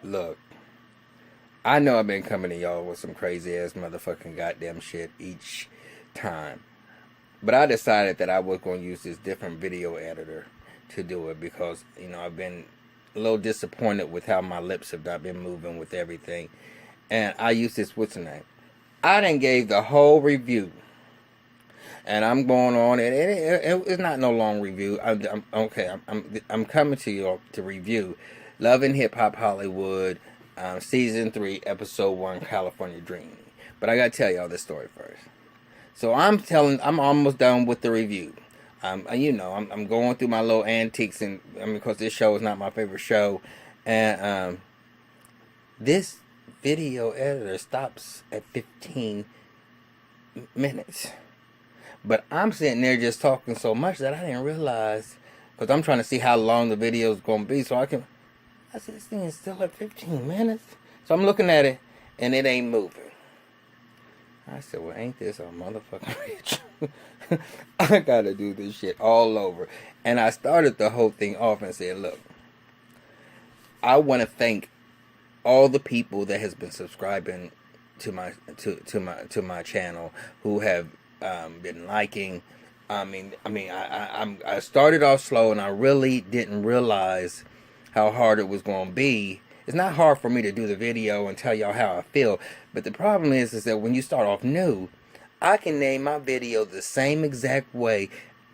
Look, I know I've been coming to y'all with some crazy ass motherfucking goddamn shit each time. But I decided that I was going to use this different video editor to do it because, I've been a little disappointed with how my lips have not been moving with everything. And I used this, what's the name? I done gave the whole review. And I'm going on, and it's not no long review. I'm coming to you to review Love and Hip Hop Hollywood, Season 3, Episode 1, California Dreaming. But I gotta tell y'all this story first. So I'm almost done with the review. I'm going through my little antiques, and because this show is not my favorite show, and this video editor stops at 15 minutes. But I'm sitting there just talking so much that I didn't realize, because I'm trying to see how long the video is going to be, so I said, this thing is still at 15 minutes. So I'm looking at it, and it ain't moving. I said, well, ain't this a motherfucking bitch? I gotta do this shit all over. And I started the whole thing off and said, look, I want to thank all the people that has been subscribing to my channel, who have been liking. I started off slow, and I really didn't realize how hard it was going to be. It's not hard for me to do the video and tell y'all how I feel, but the problem is that when you start off new, I can name my video the same exact way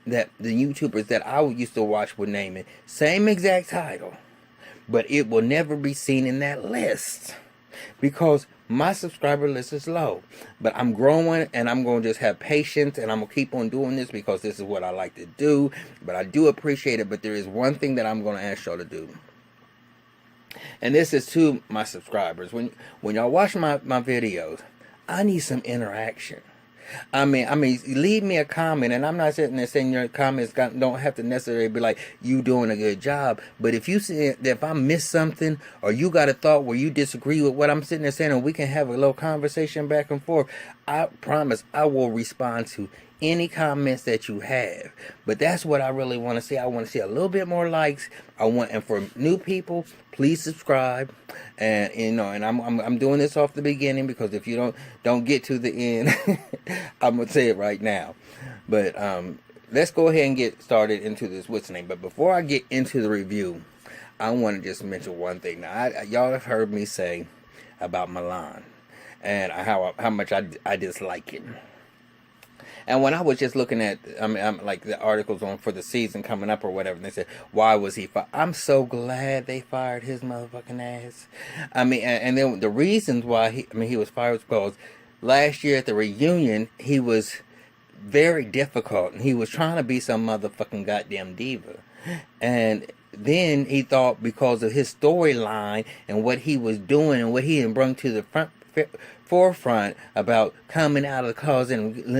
that the YouTubers that I used to watch would name it. Same exact title, but it will never be seen in that list because my subscriber list is low. But I'm growing, and I'm going to just have patience, and I'm going to keep on doing this because this is what I like to do. But I do appreciate it. But there is one thing that I'm going to ask y'all to do. And this is to my subscribers. When y'all watch my videos, I need some interaction. Leave me a comment, and I'm not sitting there saying your comments don't have to necessarily be like you doing a good job. But if you see that if I miss something, or you got a thought where you disagree with what I'm sitting there saying, and we can have a little conversation back and forth, I promise I will respond to any comments that you have. But that's what I really want to see. I want to see a little bit more likes. And for new people, please subscribe. And I'm doing this off the beginning, because if you don't get to the end, I'm gonna say it right now. But let's go ahead and get started into this what's the name. But before I get into the review, I want to just mention one thing. Now, y'all have heard me say about Milan and how much I dislike him. And when I was just looking at, like the articles on for the season coming up or whatever, and they said, why was he fired? I'm so glad they fired his motherfucking ass. And then the reasons why he was fired was because last year at the reunion, he was very difficult, and he was trying to be some motherfucking goddamn diva. And then he thought, because of his storyline and what he was doing and what he had brought to the forefront about coming out of the closet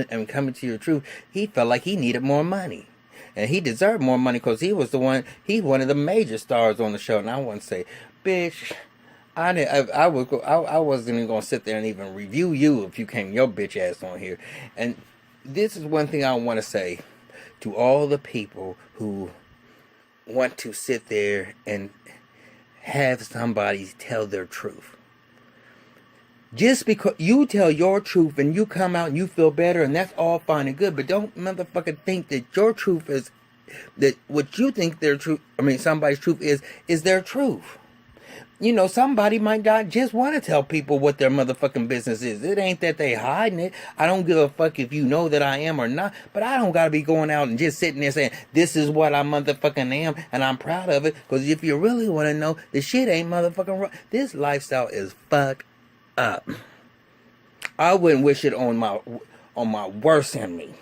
and coming to your truth, he felt like he needed more money, and he deserved more money because he's one of the major stars on the show. And I want to say, bitch, I wasn't even gonna sit there and even review you if you came your bitch ass on here. And this is one thing I want to say to all the people who want to sit there and have somebody tell their truth. Just because you tell your truth and you come out and you feel better, and that's all fine and good, but don't motherfucking think that your truth is, that what you think their truth, somebody's truth is their truth. Somebody might not just want to tell people what their motherfucking business is. It ain't that they hiding it. I don't give a fuck if you know that I am or not, but I don't gotta be going out and just sitting there saying, this is what I motherfucking am, and I'm proud of it, because if you really want to know, the shit ain't motherfucking right. This lifestyle is fucked up. I wouldn't wish it on my worst enemy.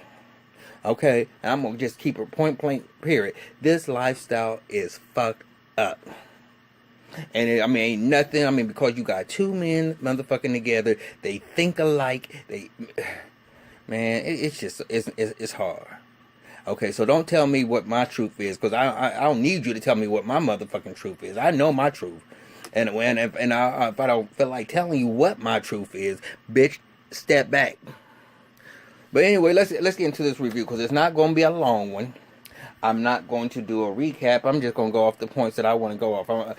Okay, and I'm gonna just keep it point blank. Period. This lifestyle is fucked up, and ain't nothing. Because you got two men motherfucking together, they think alike. It's hard. Okay, so don't tell me what my truth is, because I don't need you to tell me what my motherfucking truth is. I know my truth. And if I don't feel like telling you what my truth is, bitch, step back. But anyway, let's get into this review, because it's not going to be a long one. I'm not going to do a recap. I'm just gonna go off the points that I want to go off. I'm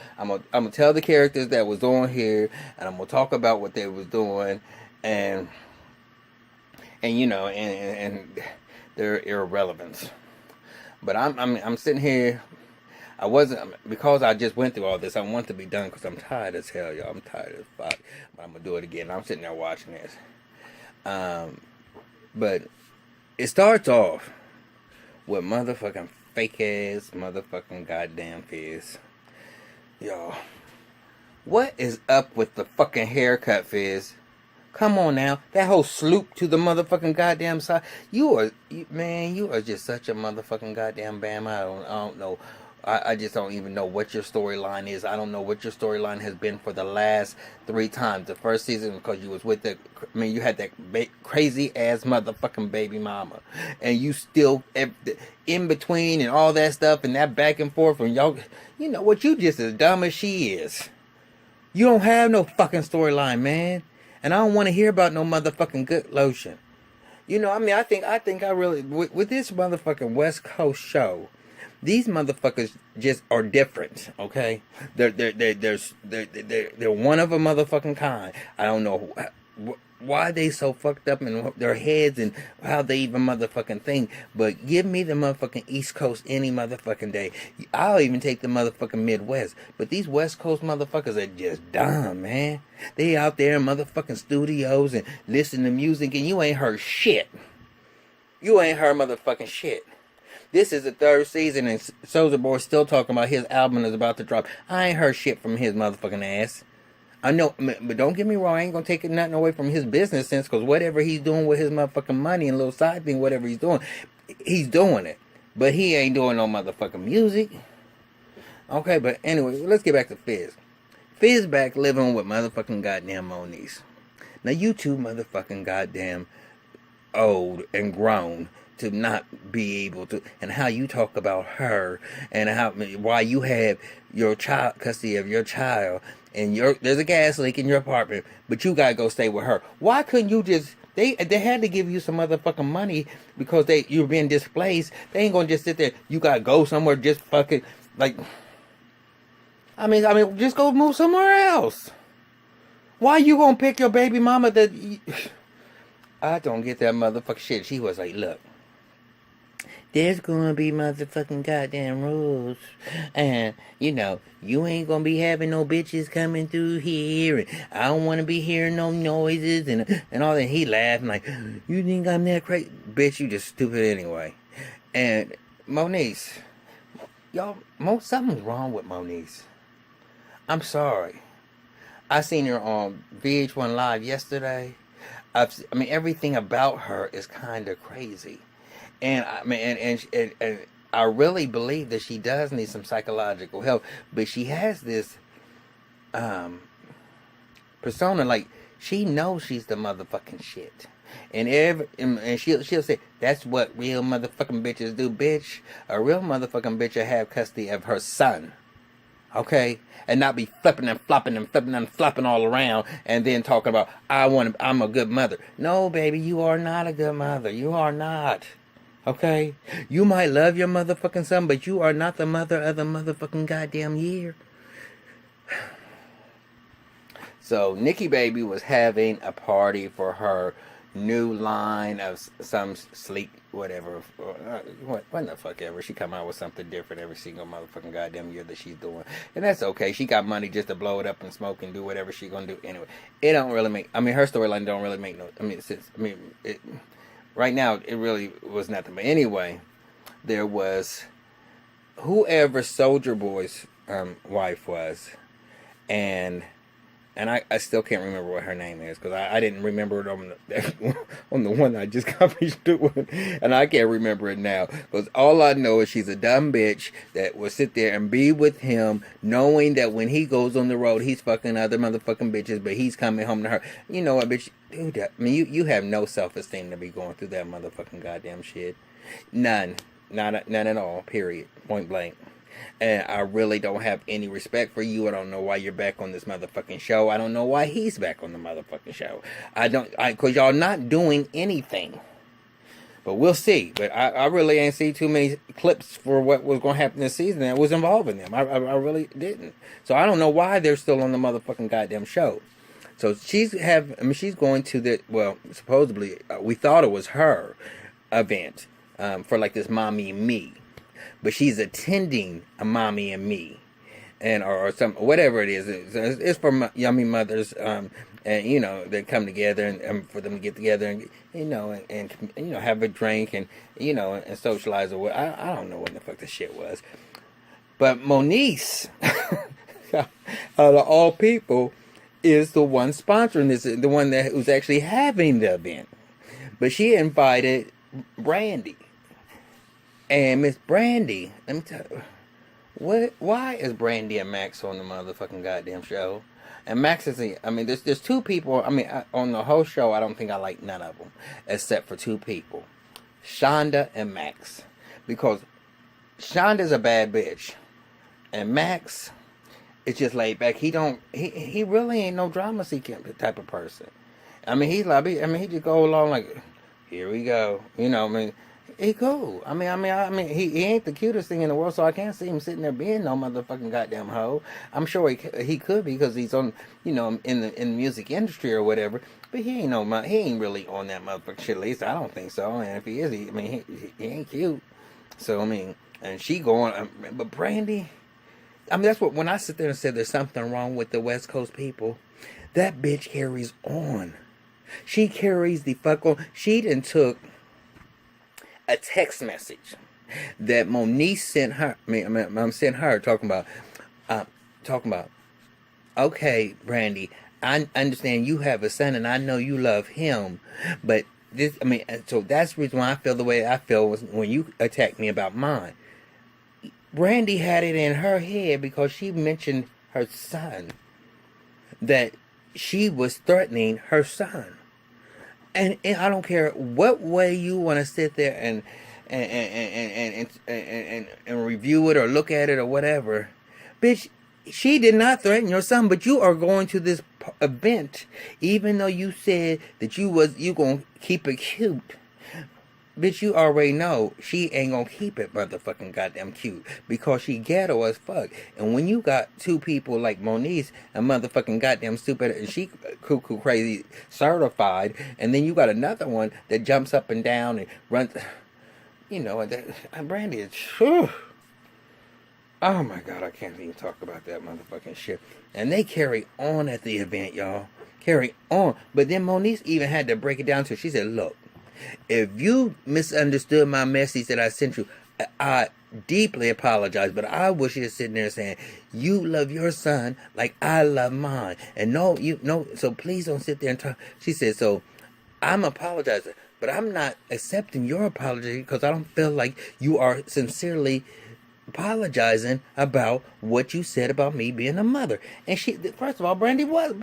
gonna tell the characters that was on here, and I'm gonna talk about what they was doing, and you know, and their irrelevance. But I'm sitting here. I wasn't, because I just went through all this. I want to be done because I'm tired as hell, y'all. I'm tired as fuck. But I'm gonna do it again. I'm sitting there watching this. But it starts off with motherfucking fake ass motherfucking goddamn Fizz. Y'all, what is up with the fucking haircut, Fizz? Come on now, that whole sloop to the motherfucking goddamn side. You are just such a motherfucking goddamn bam. I don't know. I just don't even know what your storyline is. I don't know what your storyline has been for the last 3 times. The first season, because you was with you had that crazy ass motherfucking baby mama, and you still in between and all that stuff and that back and forth. And y'all, you know what? You just as dumb as she is. You don't have no fucking storyline, man. And I don't want to hear about no motherfucking good lotion. You know, I mean, I think I really with this motherfucking West Coast show. These motherfuckers just are different, okay? They're one of a motherfucking kind. I don't know why they so fucked up in their heads and how they even motherfucking think. But give me the motherfucking East Coast any motherfucking day. I'll even take the motherfucking Midwest. But these West Coast motherfuckers are just dumb, man. They out there in motherfucking studios and listen to music and you ain't heard shit. You ain't heard motherfucking shit. This is the 3rd season and Soulja Boy's still talking about his album is about to drop. I ain't heard shit from his motherfucking ass. I know, but don't get me wrong, I ain't gonna take nothing away from his business sense, because whatever he's doing with his motherfucking money and little side thing, whatever he's doing it. But he ain't doing no motherfucking music. Okay, but anyway, let's get back to Fizz. Fizz back living with motherfucking goddamn Moniece. Now you two motherfucking goddamn old and grown to not be able to, and how you talk about her, and why you have your child custody of your child, and there's a gas leak in your apartment, but you gotta go stay with her. Why couldn't you just? They had to give you some motherfucking money because you're being displaced. They ain't gonna just sit there. You gotta go somewhere. Just fucking like. I mean, just go move somewhere else. Why you gonna pick your baby mama that? I don't get that motherfucking shit. She was like, look. There's gonna be motherfucking goddamn rules. And, you know, you ain't gonna be having no bitches coming through here. And I don't wanna be hearing no noises and all that. He laughing like, you think I'm that crazy? Bitch, you just stupid anyway. And Moniece, y'all, something's wrong with Moniece. I'm sorry. I seen her on VH1 Live yesterday. I mean, everything about her is kind of crazy. And I mean, and I really believe that she does need some psychological help. But she has this persona, like she knows she's the motherfucking shit. And she'll say that's what real motherfucking bitches do, bitch. A real motherfucking bitch will have custody of her son, okay, and not be flipping and flopping and flipping and flopping all around, and then talking about I'm a good mother. No, baby, you are not a good mother. You are not. Okay? You might love your motherfucking son, but you are not the mother of the motherfucking goddamn year. So, Nikki Baby was having a party for her new line of some sleek whatever. What the fuck ever. She come out with something different every single motherfucking goddamn year that she's doing. And that's okay. She got money just to blow it up and smoke and do whatever she gonna do. Anyway, it don't really make... I mean, her storyline don't really make no... Right now, it really was nothing. But anyway, there was whoever Soulja Boy's wife was, and I still can't remember what her name is, because I didn't remember it on the one I just got finished doing, and I can't remember it now. Because all I know is she's a dumb bitch that will sit there and be with him, knowing that when he goes on the road, he's fucking other motherfucking bitches, but he's coming home to her. You know what, bitch? Dude, I mean, you have no self-esteem to be going through that motherfucking goddamn shit. None at all. Period. Point blank. And I really don't have any respect for you. I don't know why you're back on this motherfucking show. I don't know why he's back on the motherfucking show. Cause y'all not doing anything. But we'll see. But I really ain't see too many clips for what was going to happen this season that was involving them. I really didn't. So I don't know why they're still on the motherfucking goddamn show. So she's going to the, well, supposedly, we thought it was her event for like this Mommy and Me. But she's attending a Mommy and Me. And or some, whatever it is. It's for yummy mothers, and you know, they come together and for them to get together and you know and you know, have a drink and you know, and socialize or what. I don't know what the fuck this shit was. But Moniece, out of all people, is the one sponsoring this, the one that who's actually having the event. But she invited Brandy. And Miss Brandy, let me tell you, why is Brandy and Max on the motherfucking goddamn show? And Max is, I mean, there's two people. I mean, on the whole show, I don't think I like none of them, except for two people, Shonda and Max, because Shonda's a bad bitch, and Max is just laid back. He really ain't no drama seeking type of person. I mean, he just go along like, here we go, you know. I mean, he cool. I mean, he ain't the cutest thing in the world, so I can't see him sitting there being no motherfucking goddamn hoe. I'm sure he could be because he's on, you know, in the music industry or whatever. But he ain't really on that motherfucking shit. At least I don't think so. And if he is, he ain't cute. So I mean, and she going, but Brandy. I mean, that's what, when I sit there and say there's something wrong with the West Coast people, that bitch carries on. She carries the fuck on. She done took a text message that Moniece sent her. I'm sent her talking about, okay, Brandy, I understand you have a son and I know you love him, but this, I mean, so that's the reason why I feel the way I feel was when you attacked me about mine. Brandy had it in her head because she mentioned her son, that she was threatening her son. And I don't care what way you want to sit there and review it or look at it or whatever, bitch. She did not threaten your son, but you are going to this event, even though you said that you gonna keep it cute. Bitch, you already know she ain't gonna keep it motherfucking goddamn cute because she ghetto as fuck. And when you got two people like Moniece and motherfucking goddamn stupid and she cuckoo crazy certified, and then you got another one that jumps up and down and runs, you know, and Brandy is, whew. Oh my god, I can't even talk about that motherfucking shit. And they carry on at the event, y'all. Carry on. But then Moniece even had to break it down to her. She said, look, if you misunderstood my message that I sent you, I deeply apologize, but I wish you were sitting there saying, you love your son like I love mine. And no, so please don't sit there and talk. She said, so I'm apologizing, but I'm not accepting your apology because I don't feel like you are sincerely apologizing about what you said about me being a mother. And she, first of all, Brandy was,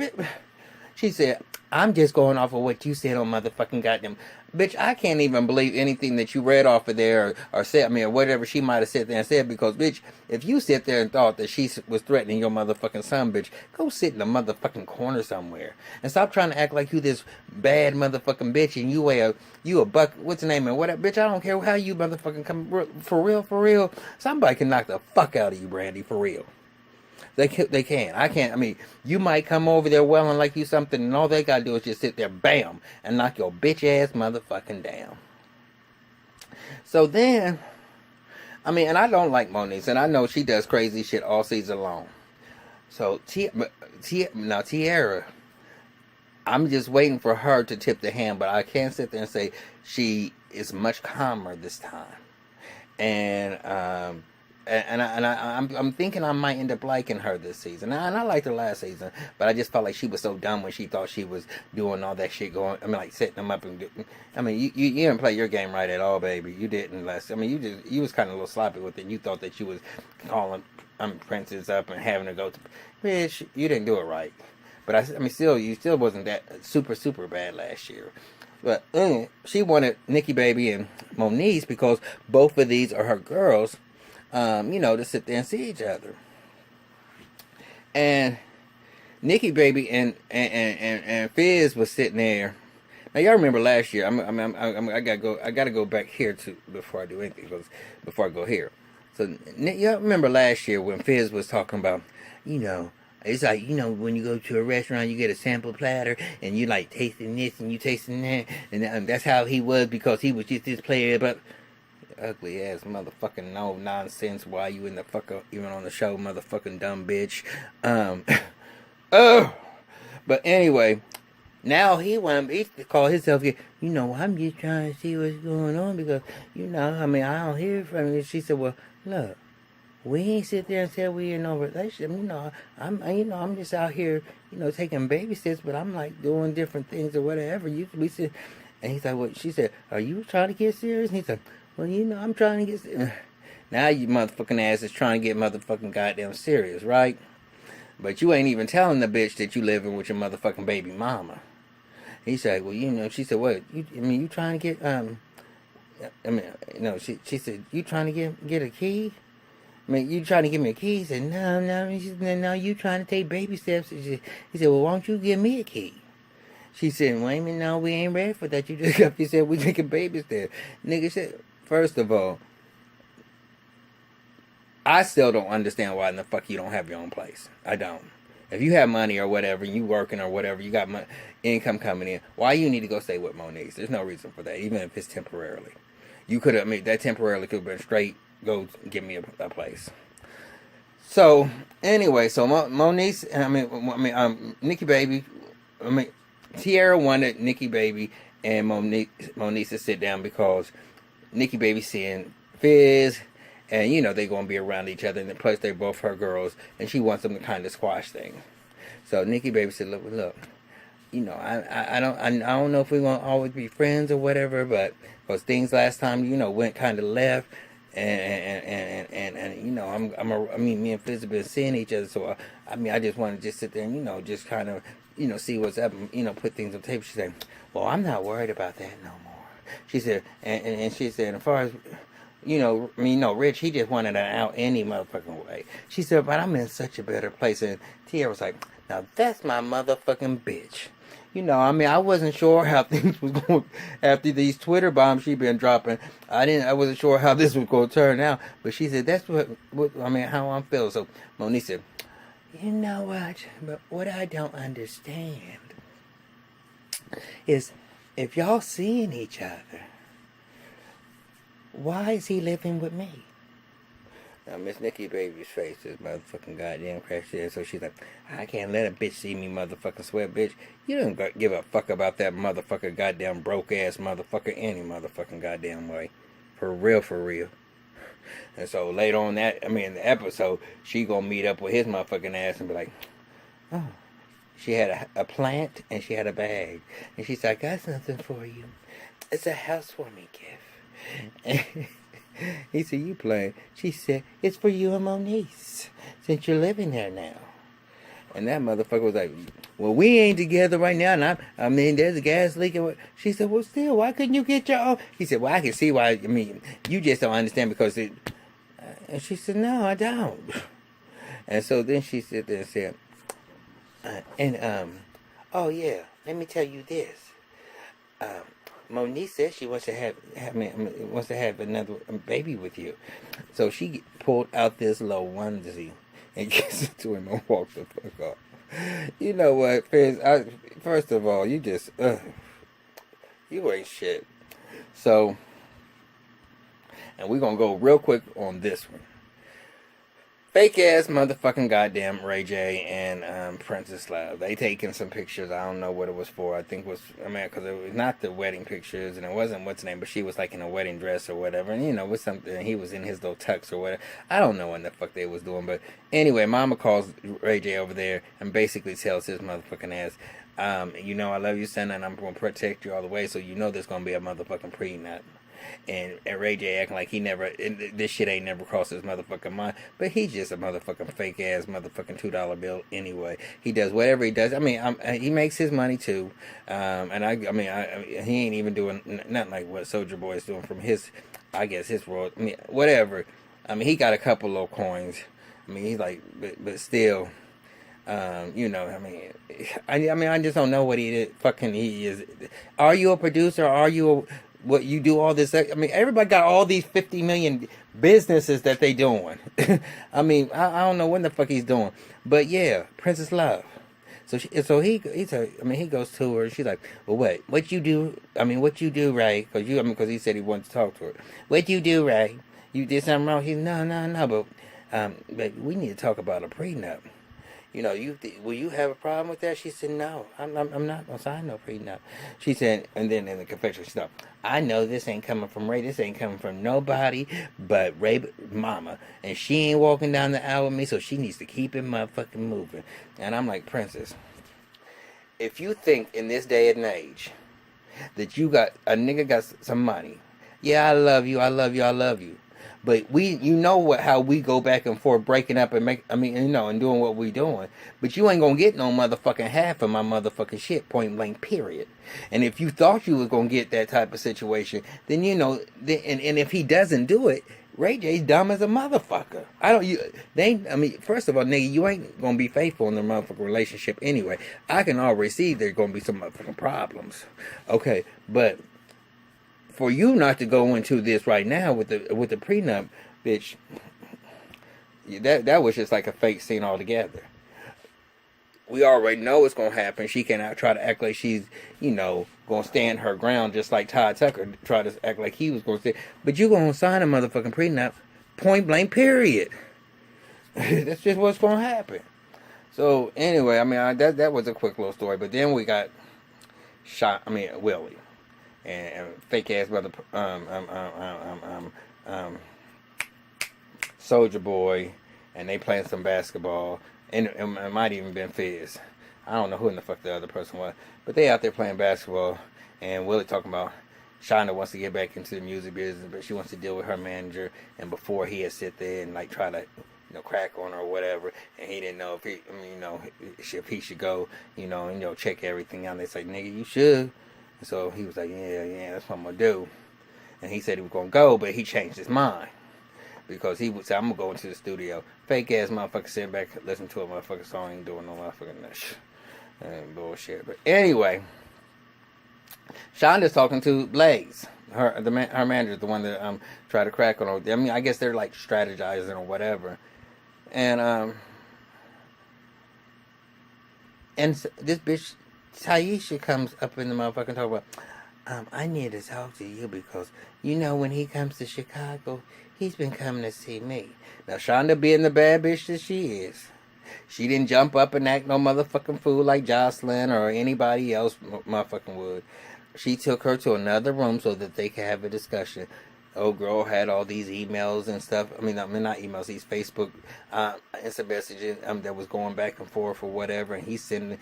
she said, I'm just going off of what you said on motherfucking goddamn. Bitch, I can't even believe anything that you read off of there or said, I mean, or whatever she might have sat there and said, because, bitch, if you sit there and thought that she was threatening your motherfucking son, bitch, go sit in a motherfucking corner somewhere. And stop trying to act like you this bad motherfucking bitch and you a buck, what's the name, and whatever. Bitch, I don't care how you motherfucking come, for real. Somebody can knock the fuck out of you, Brandy, for real. They can. I can't. I mean, you might come over there welling like you something, and all they gotta do is just sit there, bam, and knock your bitch ass motherfucking down. So then, I mean, and I don't like Moniece, and I know she does crazy shit all season long. So now Tiara, I'm just waiting for her to tip the hand, but I can't sit there and say she is much calmer this time, and I'm thinking I might end up liking her this season. And I liked her last season, but I just felt like she was so dumb when she thought she was doing all that shit going. I mean, like setting them up and. I mean, you didn't play your game right at all, baby. You didn't. I mean, you was kind of a little sloppy with it. You thought that you was calling Princess up and having her go to. Bitch, you didn't do it right. But I mean, you still wasn't that super bad last year. But she wanted Nikki Baby and Moniece because both of these are her girls. You know, to sit there and see each other. And Nikki Baby and Fizz was sitting there Now y'all remember last year? I gotta go back here to before I do anything. Before I go here, so y'all remember last year when Fizz was talking about, you know, it's like, you know, when you go to a restaurant, you get a sample platter, and you like tasting this and you tasting that, and that's how he was because he was just this player, but ugly ass motherfucking no nonsense. Why you in the fucker even on the show, motherfucking dumb bitch? Oh, but anyway. Now he to call himself, you know, I'm just trying to see what's going on because, you know, I mean, I don't hear from you. She said, well, look, we ain't sit there and say we in no relationship. You know, I'm just out here, you know, taking baby steps, but I'm like doing different things or whatever. We said, and he's like, well, she said, are you trying to get serious? And he's like, well, you know, I'm trying to get serious. Now you motherfucking ass is trying to get motherfucking goddamn serious, right? But you ain't even telling the bitch that you living with your motherfucking baby mama. He said, well, you know, she said, what? You trying to get, she said, you trying to get a key? I mean, you trying to give me a key? He said, no. She said, no, you trying to take baby steps. He said, well, why don't you give me a key? She said, wait a minute, no, we ain't ready for that. You just got, you said, we taking baby steps. Nigga said, first of all, I still don't understand why in the fuck you don't have your own place. I don't. If you have money or whatever, you working or whatever, you got income coming in, why you need to go stay with Moniece? There's no reason for that, even if it's temporarily. You could have, that temporarily could have been straight, go give me a place. So, anyway, so Moniece, Nikki Baby, Tierra wanted Nikki Baby and Moniece to sit down because Nikki Baby seeing Fizz, and, you know, they're going to be around each other. And plus, they're both her girls. And she wants them to kind of squash things. So Nikki Baby said, look, you know, I don't know if we're going to always be friends or whatever. But because things last time, you know, went kind of left. And you know, me and Fizz have been seeing each other. So, I just want to just sit there and, you know, just kind of, you know, see what's up. And, you know, put things on tape. She said, well, I'm not worried about that no more. She said, and she said, as far as... You know, Rich, he just wanted her out any motherfucking way. She said, but I'm in such a better place. And Tierra was like, now that's my motherfucking bitch. You know, I wasn't sure how things was going after these Twitter bombs she been dropping. I wasn't sure how this was going to turn out. But she said, that's how I'm feeling. So Moniece said, you know what? But what I don't understand is if y'all seeing each other, why is he living with me? Now, Miss Nikki Baby's face is motherfucking goddamn crashed there. So she's like, I can't let a bitch see me motherfucking sweat, bitch. You don't give a fuck about that motherfucker goddamn broke ass motherfucker any motherfucking goddamn way. For real, for real. And so later on in the episode, she gonna meet up with his motherfucking ass and be like, oh. She had a plant and she had a bag. And she's like, I got something for you. It's a housewarming gift. He said, you playing? She said, it's for you and Moniece, since you're living there now. And that motherfucker was like, well, we ain't together right now, and there's a gas leak. She said, well, still, why couldn't you get your own? He said, well, I can see why, you just don't understand because it... And she said, no, I don't. And so then she sit there and said, oh yeah, let me tell you this. Moniece says she wants to have another baby with you. So she pulled out this little onesie and gives it to him and walked the fuck off. You know what, Fizz? First of all, you just, you ain't shit. So, and we're going to go real quick on this one. Fake ass motherfucking goddamn Ray J and Princess Love. They taking some pictures. I don't know what it was for. I think because it was not the wedding pictures, and it wasn't what's name, but she was like in a wedding dress or whatever, and it was something. He was in his little tux or whatever. I don't know what the fuck they was doing, but anyway, Mama calls Ray J over there and basically tells his motherfucking ass, I love you, son, and I'm gonna protect you all the way. So there's gonna be a motherfucking prenup. And Ray J acting like this shit ain't never crossed his motherfucking mind. But he's just a motherfucking fake ass motherfucking $2 bill anyway. He does whatever he does. He makes his money too. And he ain't even doing nothing like what Soulja Boy is doing from his world. Whatever. He got a couple little coins. He's like, but still. You know, I mean, I just don't know what he is. Are you a producer? Are you what you do all this? I mean, everybody got all these 50 million businesses that they doing. I mean, I don't know what the fuck he's doing, but yeah, Princess Love. So he goes to her and she's like, well, what you do? I mean, what you do, Ray? Because he said he wanted to talk to her. What you do, Ray? You did something wrong? He's no, but we need to talk about a prenup. You know, will you have a problem with that? She said, no, I'm not gonna sign no prenup. She said, and then in the confession, she said, I know this ain't coming from Ray. This ain't coming from nobody but Ray mama. And she ain't walking down the aisle with me, so she needs to keep it motherfucking moving. And I'm like, Princess, if you think in this day and age that a nigga got some money, yeah, I love you. But how we go back and forth breaking up and and doing what we doing. But you ain't gonna get no motherfucking half of my motherfucking shit, point blank, period. And if you thought you was gonna get that type of situation, then and if he doesn't do it, Ray J's dumb as a motherfucker. First of all, nigga, you ain't gonna be faithful in the motherfucking relationship anyway. I can already see there's gonna be some motherfucking problems. Okay, but for you not to go into this right now with the prenup, bitch, that was just like a fake scene altogether. We already know it's gonna happen. She cannot try to act like she's, gonna stand her ground, just like Todd Tucker tried to act like he was gonna say. But you gonna sign a motherfucking prenup, point blank, period. That's just what's gonna happen. So anyway, that was a quick little story. But then we got Willie. And fake ass brother, Soldier Boy, and they playing some basketball, and it might even been Fizz. I don't know who in the fuck the other person was, but they out there playing basketball, and Willie talking about Shonda wants to get back into the music business, but she wants to deal with her manager, and before he had sit there and like try to crack on her or whatever, and he didn't know if he should go, and check everything out. And they say, nigga, you should. So he was like, yeah, that's what I'm going to do. And he said he was going to go, but he changed his mind. Because he would say, I'm going to go into the studio. Fake ass motherfucker sitting back, listen to a motherfucking song, ain't doing no motherfucking bullshit. But anyway, Shonda's talking to Blaze. Her manager, the one that tried to crack on her. I guess they're like strategizing or whatever. And this bitch Taisha comes up in the motherfucking talk about, I need to talk to you because, when he comes to Chicago, he's been coming to see me. Now, Shonda being the bad bitch that she is, she didn't jump up and act no motherfucking fool like Jocelyn or anybody else motherfucking would. She took her to another room so that they could have a discussion. Old girl had all these emails and stuff. Not emails, these Facebook instant messages that was going back and forth or whatever, and he's sending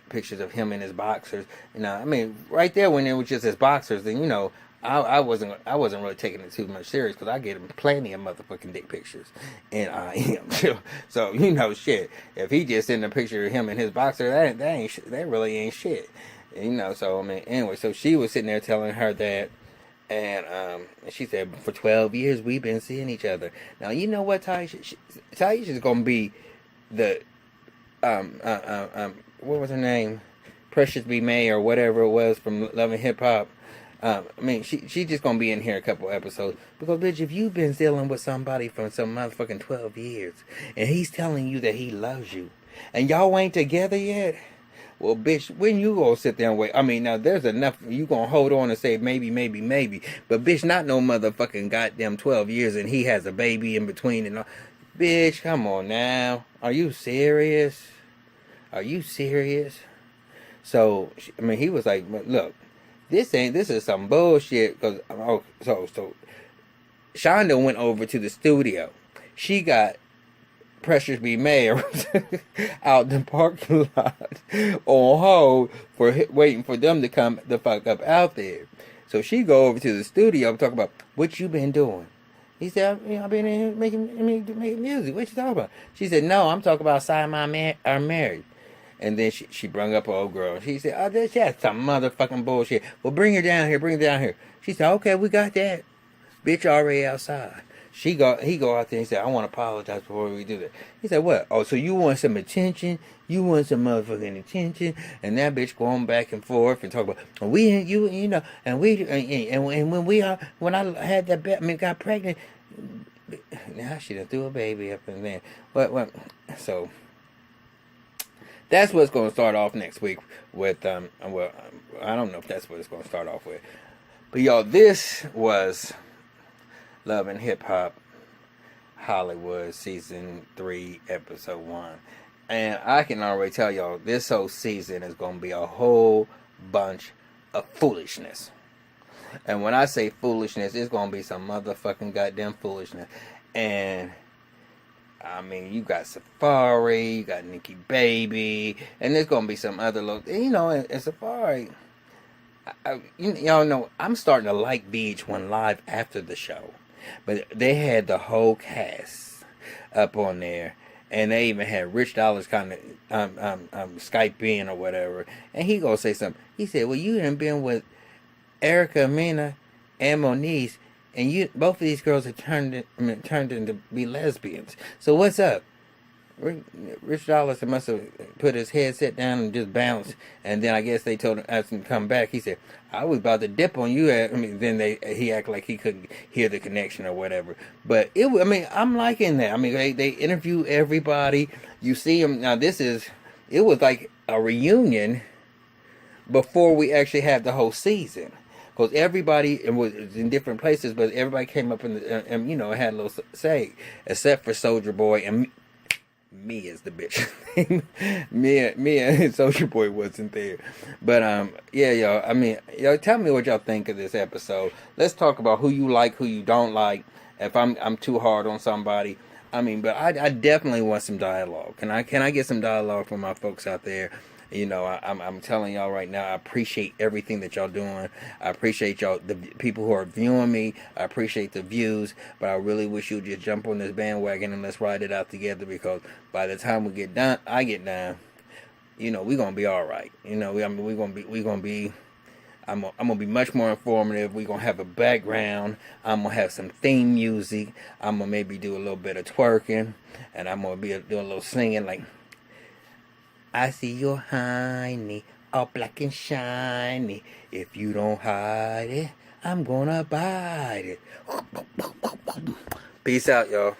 pictures of him in his boxers. Right there when it was just his boxers, then I wasn't really taking it too much serious because I get him plenty of motherfucking dick pictures, and I am. So shit. If he just sending a picture of him in his boxer, that really ain't shit. So anyway, so she was sitting there telling her that. And she said, for 12 years, we've been seeing each other. Now, you know what, Taisha? Taisha's going to be the, what was her name? Precious B. May or whatever it was from Love and Hip Hop. She just going to be in here a couple episodes. Because, bitch, if you've been dealing with somebody for some motherfucking 12 years, and he's telling you that he loves you, and y'all ain't together yet, well, bitch, when you gonna sit there and wait? Now there's enough. You gonna hold on and say maybe. But bitch, not no motherfucking goddamn 12 years and he has a baby in between and all. Bitch, come on now. Are you serious? So, he was like, look, this is some bullshit. Cause, so Shonda went over to the studio. She got Precious B. Mayer out the parking lot on hold waiting for them to come the fuck up out there. So she go over to the studio and talk about what you been doing. He said, I've been in here making music. What you talking about? She said, no, I'm talking about Simon are married. And then she brung up her old girl. She said, oh, that's some motherfucking bullshit. Well, bring her down here. She said, okay, we got that. Bitch already outside. he go out there and say, I want to apologize before we do that. He said, what? Oh, so you want some attention? You want some motherfucking attention? And that bitch going back and forth and talk about, you know, and when I had got pregnant, now she done threw a baby up in there. What? So that's what's going to start off next week with, well, I don't know if that's what it's going to start off with. But y'all, this was Love and Hip Hop Hollywood Season 3, Episode 1. And I can already tell y'all, this whole season is going to be a whole bunch of foolishness. And when I say foolishness, it's going to be some motherfucking goddamn foolishness. And I mean, you got Safari, you got Nikki Baby, and there's going to be some other little, you know, and Safari. Y'all know, I'm starting to like VH1 Live after the show. But they had the whole cast up on there. And they even had Rich Dollars kind of Skype in or whatever. And he gonna say something. He said, well, you done been with Erica Mena and Moniece, and you both of these girls have turned into be lesbians. So what's up? Rich Dollars must have put his headset down and just bounced, and then I guess they asked him to come back. He said, "I was about to dip on you." Then he acted like he couldn't hear the connection or whatever. But I'm liking that. I mean, they interview everybody. You see them now. It was like a reunion before we actually had the whole season. Because everybody was in different places, but everybody came up and you know, had a little say, except for Soulja Boy and me is the bitch. Mia and Soulja Boy wasn't there. But yeah, y'all. I mean, y'all tell me what y'all think of this episode. Let's talk about who you like, who you don't like. If I'm too hard on somebody, I mean, but I definitely want some dialogue. Can I get some dialogue from my folks out there? You know, I'm telling y'all right now, I appreciate everything that y'all doing. I appreciate y'all, the people who are viewing me. I appreciate the views, but I really wish you'd just jump on this bandwagon and let's ride it out together, because by the time we get done, you know, we're gonna be all right. You know, I'm gonna be much more informative. We're gonna have a background. I'm gonna have some theme music. I'm gonna maybe do a little bit of twerking, and I'm gonna be doing a little singing like, I see your hiney, all black and shiny. If you don't hide it, I'm gonna bite it. Peace out, y'all.